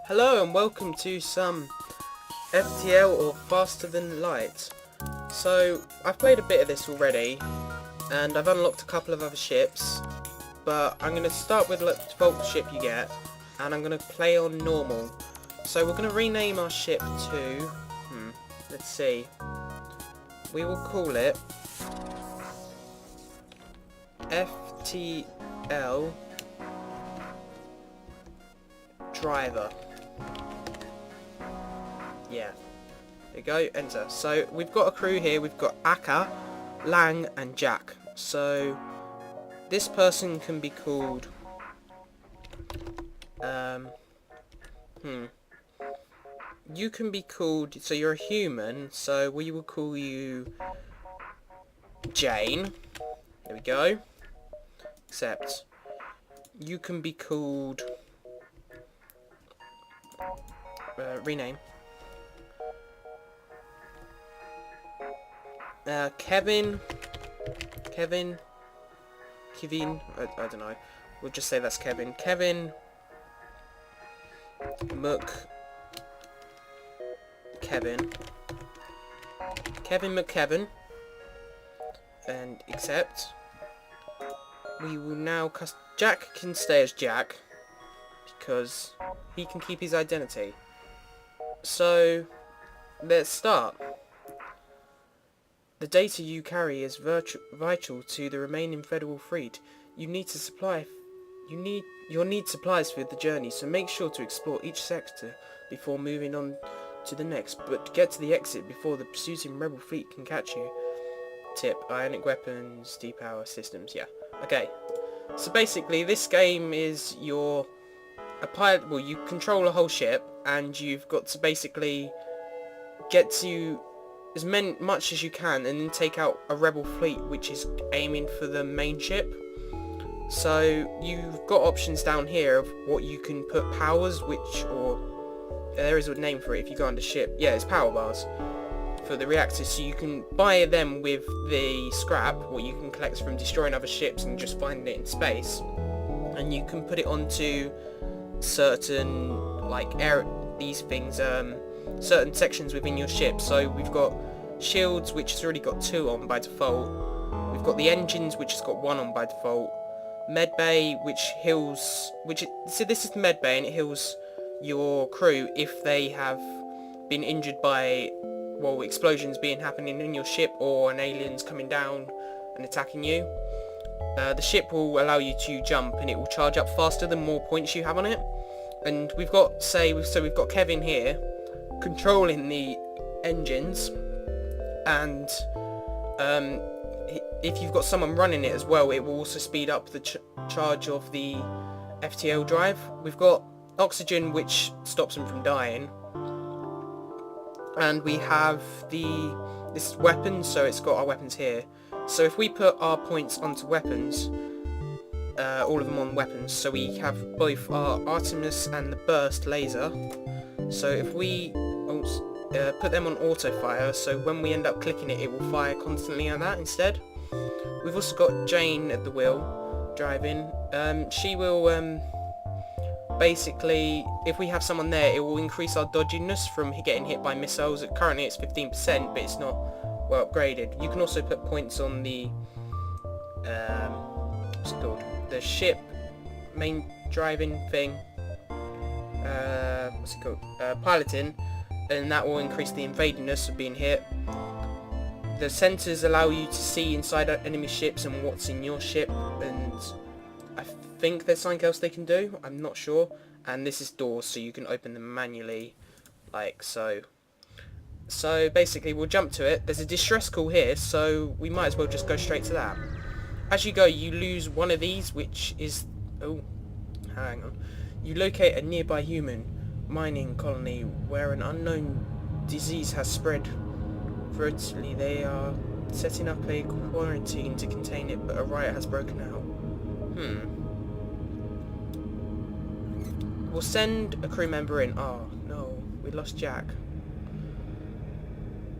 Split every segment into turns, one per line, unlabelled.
Hello and welcome to some FTL or Faster Than Light. So I've played a bit of this already and I've unlocked a couple of other ships, but I'm going to start with the default ship you get and I'm going to play on normal. So we're going to rename our ship to, let's see, we will call it FTL Driver. Yeah, there you go, enter. So we've got a crew here, we've got Aka, Lang and Jack. So this person can be called you can be called, so you're a human, so we will call you Jane. There we go. Except you can be called rename Kevin, I don't know, we'll just say that's Kevin McKevin, and accept. We will now Jack can stay as Jack because he can keep his identity. So let's start. The data you carry is vital to the remaining federal fleet. You'll need supplies for the journey, so make sure to explore each sector before moving on to the next, but get to the exit before the pursuing rebel fleet can catch you. Tip: ionic weapons, depower systems. Yeah. Okay. So basically, this game is you're a pilot. Well, you control a whole ship, and you've got to basically get to as much as you can and then take out a rebel fleet which is aiming for the main ship. So you've got options down here of what you can put powers, there is a name for it if you go under ship. Yeah, it's power bars for the reactors, so you can buy them with the scrap, what you can collect from destroying other ships and just finding it in space, and you can put it onto certain certain sections within your ship. So we've got shields, which has already got 2 on by default. We've got the engines, which has got 1 on by default. Medbay, which heals, so this is the medbay, and it heals your crew if they have been injured by, explosions happening in your ship or an alien's coming down and attacking you. The ship will allow you to jump, and it will charge up faster the more points you have on it. And we've got, we've got Kevin here controlling the engines, and if you've got someone running it as well, it will also speed up the charge of the FTL drive. We've got oxygen, which stops them from dying, and we have this weapon, so it's got our weapons here. So if we put our points onto weapons, all of them on weapons, so we have both our Artemis and the burst laser. So if we put them on auto fire, so when we end up clicking it, it will fire constantly on that instead. We've also got Jane at the wheel driving. She will basically, if we have someone there, it will increase our dodginess from getting hit by missiles. Currently it's 15%, but it's not well upgraded. You can also put points on the what's it called, the ship main driving thing, piloting, and that will increase the invadiness of being hit. The sensors allow you to see inside enemy ships and what's in your ship, and I think there's something else they can do, I'm not sure. And this is doors, so you can open them manually, like so. So basically we'll jump to it. There's a distress call here, so we might as well just go straight to that. As you go, you lose one of these, which is, hang on. You locate a nearby human mining colony where an unknown disease has spread. Virtually, they are setting up a quarantine to contain it, but a riot has broken out. We'll send a crew member in. Oh no, we lost Jack.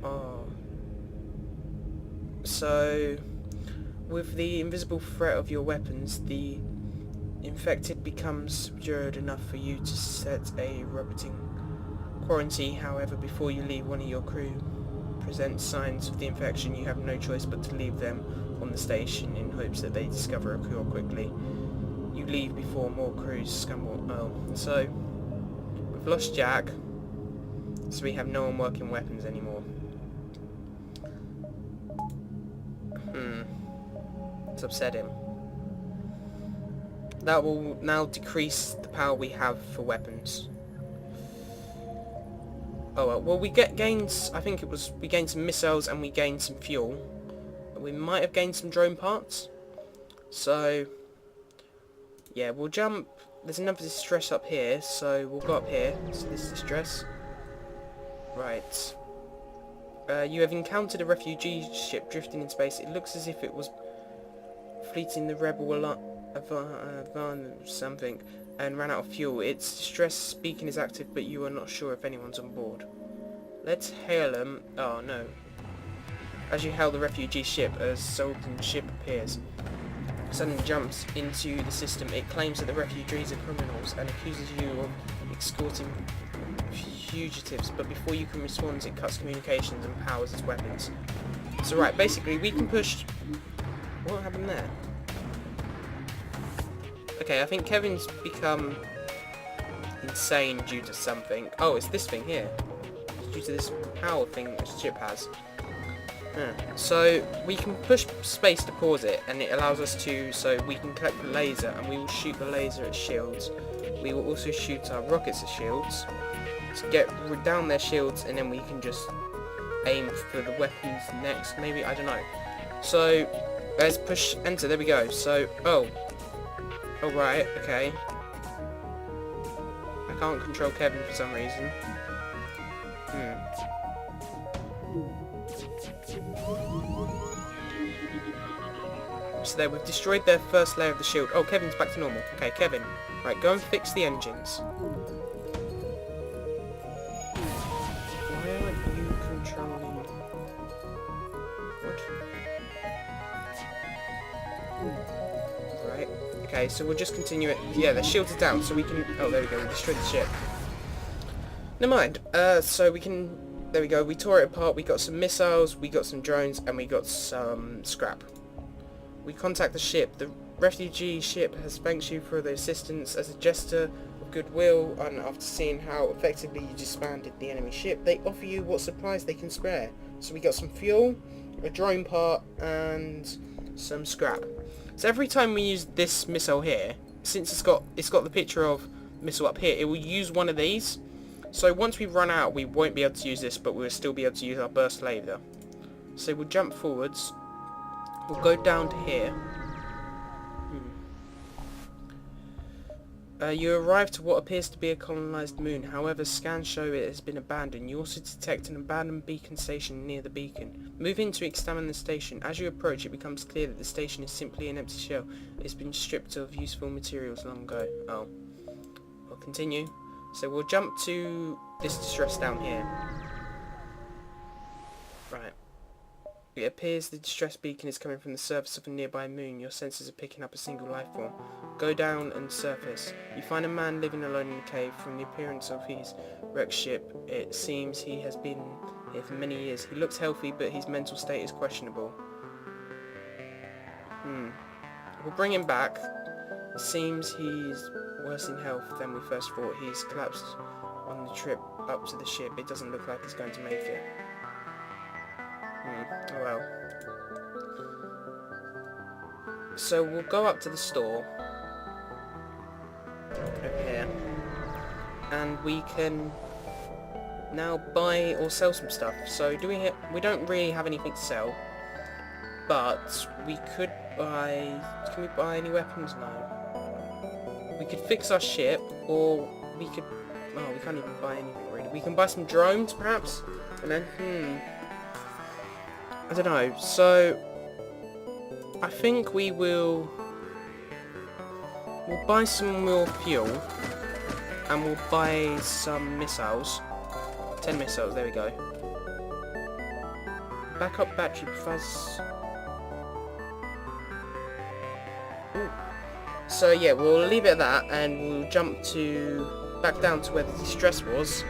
Oh. So with the invisible threat of your weapons, the infected becomes subdued enough for you to set a roboting quarantine. However, before you leave, one of your crew presents signs of the infection. You have no choice but to leave them on the station in hopes that they discover a cure quickly. You leave before more crews scumble. Oh, so we've lost Jack, so we have no one working weapons anymore. It's upsetting. That will now decrease the power we have for weapons. Oh well, we gained, I think it was, we gained some missiles and we gained some fuel. We might have gained some drone parts. So, yeah, we'll jump. There's another distress up here, so we'll go up here. So this distress. Right. You have encountered a refugee ship drifting in space. It looks as if it was fleeting the rebel something and ran out of fuel. Its distress beacon is active, but you are not sure if anyone's on board. Let's hail them. Oh no. As you hail the refugee ship, a Sultan ship appears. Suddenly jumps into the system. It claims that the refugees are criminals and accuses you of escorting fugitives, but before you can respond, it cuts communications and powers its weapons. So right, basically we can push... What happened there? Okay, I think Kevin's become insane due to something. Oh, it's this thing here. It's due to this power thing that the ship has. So we can push space to pause it, and it allows us to, so we can collect the laser, and we will shoot the laser at shields. We will also shoot our rockets at shields to get down their shields, and then we can just aim for the weapons next, maybe, I don't know. So let's push enter, there we go. So, oh right, okay. I can't control Kevin for some reason. So there, we've destroyed their first layer of the shield. Oh, Kevin's back to normal. Okay, Kevin. Right, go and fix the engines. Why aren't you controlling... What? Right. Okay, so we'll just continue it. Yeah, the shields are down, so we can... Oh, there we go. We destroyed the ship. Never mind. So we can... There we go. We tore it apart. We got some missiles, we got some drones, and we got some scrap. We contact the ship. The refugee ship has thanked you for the assistance as a gesture of goodwill, and after seeing how effectively you disbanded the enemy ship, they offer you what supplies they can spare. So we got some fuel, a drone part, and some scrap. So every time we use this missile here, since it's got the picture of missile up here, it will use one of these. So once we run out, we won't be able to use this, but we'll still be able to use our burst laser. So we'll jump forwards. We'll go down to here. You arrive to what appears to be a colonized moon. However, scans show it has been abandoned. You also detect an abandoned beacon station near the beacon. Move in to examine the station. As you approach, it becomes clear that the station is simply an empty shell. It's been stripped of useful materials long ago. Oh. We'll continue. So we'll jump to this distress down here. Right. It appears the distress beacon is coming from the surface of a nearby moon. Your senses are picking up a single life form. Go down and surface. You find a man living alone in a cave. From the appearance of his wrecked ship, it seems he has been here for many years. He looks healthy, but his mental state is questionable. We'll bring him back. It seems he's worse in health than we first thought. He's collapsed on the trip up to the ship. It doesn't look like he's going to make it. Oh well. So we'll go up to the store over here, and we can now buy or sell some stuff. So we don't really have anything to sell, but we could buy... Can we buy any weapons? No. We could fix our ship, or we could... Oh, we can't even buy anything really. We can buy some drones perhaps, and then I don't know. So I think we'll buy some more fuel, and we'll buy some missiles. 10 missiles, there we go. Backup battery fuzz. Ooh. So yeah, we'll leave it at that, and we'll jump back down to where the distress was,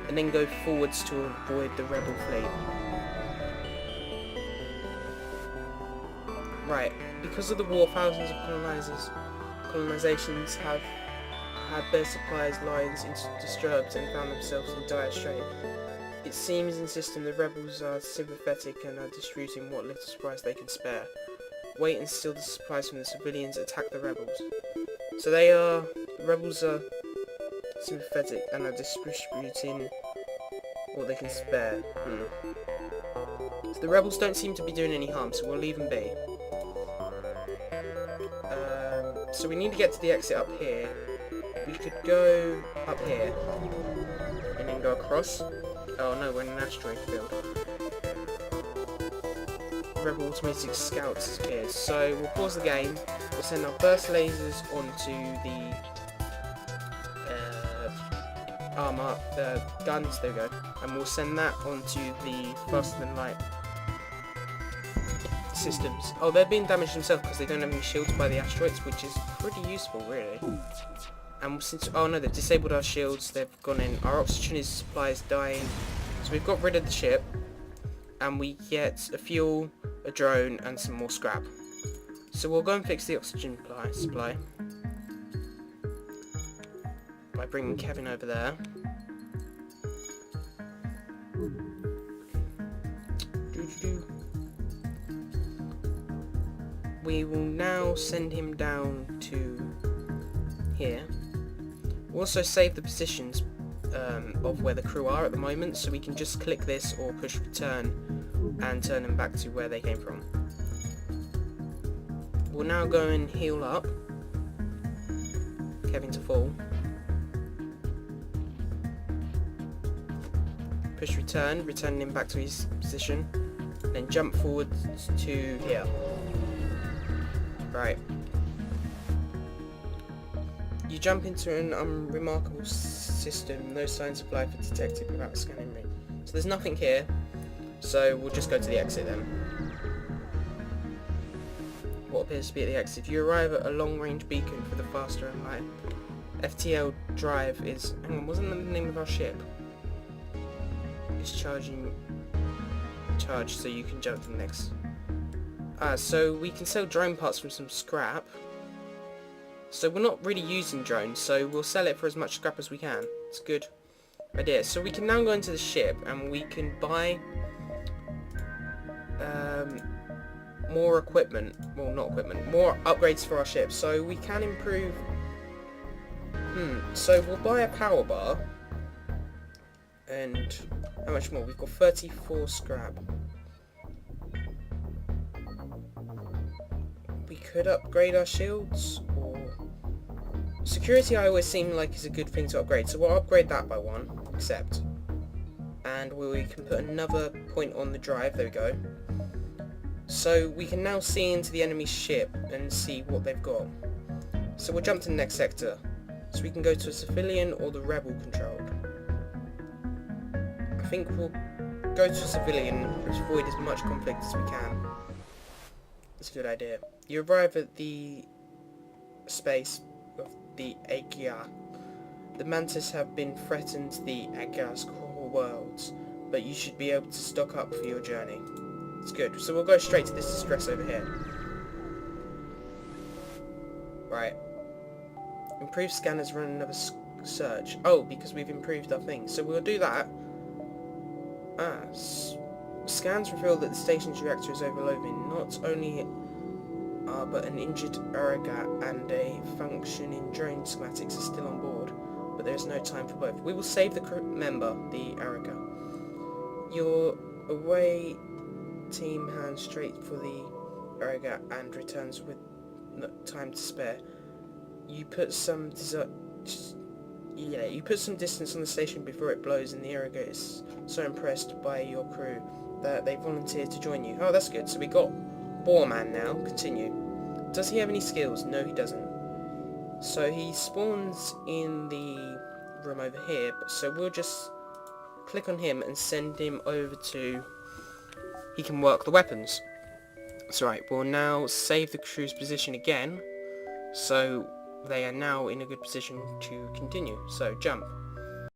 and then go forwards to avoid the rebel fleet. Right, because of the war, thousands of colonizations have had their supplies lines disturbed and found themselves in dire strait. It seems in system the rebels are sympathetic and are distributing what little supplies they can spare. Wait until the supplies from the civilians attack the rebels. So the rebels are sympathetic and are distributing what they can spare. So the rebels don't seem to be doing any harm, so we'll leave them be. So we need to get to the exit up here. We could go up here and then go across. Oh no, we're in an asteroid field. Rebel automatic scouts appears. So we'll pause the game. We'll send our burst lasers onto the guns. There we go. And we'll send that onto the faster than light systems. Oh, they're being damaged themselves because they don't have any shields by the asteroids, which is pretty useful, really. And since they've disabled our shields, they've gone in. Our oxygen supply is dying, so we've got rid of the ship, and we get a fuel, a drone, and some more scrap. So we'll go and fix the oxygen supply by bringing Kevin over there. We will now send him down to here. We'll also save the positions of where the crew are at the moment, so we can just click this or push return and turn them back to where they came from. We'll now go and heal up Kevin to full. Push return, returning him back to his position, then jump forward to here. Right. You jump into an unremarkable system, no signs of life are detected without scanning me. So there's nothing here, so we'll just go to the exit then. What appears to be at the exit. You arrive at a long-range beacon for the faster and light. FTL drive is... hang on, wasn't that the name of our ship? It's charging... charge, so you can jump to the next... so we can sell drone parts from some scrap. So we're not really using drones, so we'll sell it for as much scrap as we can. It's a good idea. So we can now go into the ship and we can buy more equipment. Well, not equipment. More upgrades for our ship. So we can improve... So we'll buy a power bar. And how much more? We've got 34 scrap. We could upgrade our shields, or... security I always seem like is a good thing to upgrade, so we'll upgrade that by 1, accept. And we can put another point on the drive, there we go. So we can now see into the enemy ship and see what they've got. So we'll jump to the next sector. So we can go to a civilian or the rebel controlled. I think we'll go to a civilian and avoid as much conflict as we can. That's a good idea. You arrive at the space of the Agia. The Mantis have been threatened to the Agia's core worlds, but you should be able to stock up for your journey. It's good. So we'll go straight to this distress over here. Right. Improved scanners run another search. Oh, because we've improved our thing. So we'll do that. Scans reveal that the station's reactor is overloading. Not only but an injured Aragat and a functioning drone schematics are still on board, but there is no time for both. We will save the crew member, the Aragat. Your away team hands straight for the Aragat and returns with no time to spare. You put some distance on the station before it blows, and the Aragat is so impressed by your crew that they volunteered to join you. Oh, that's good. So we got Boreman now. Continue. Does he have any skills? No, he doesn't. So he spawns in the room over here. So we'll just click on him and send him over to... he can work the weapons. That's right, we'll now save the crew's position again, so they are now in a good position to continue. So jump.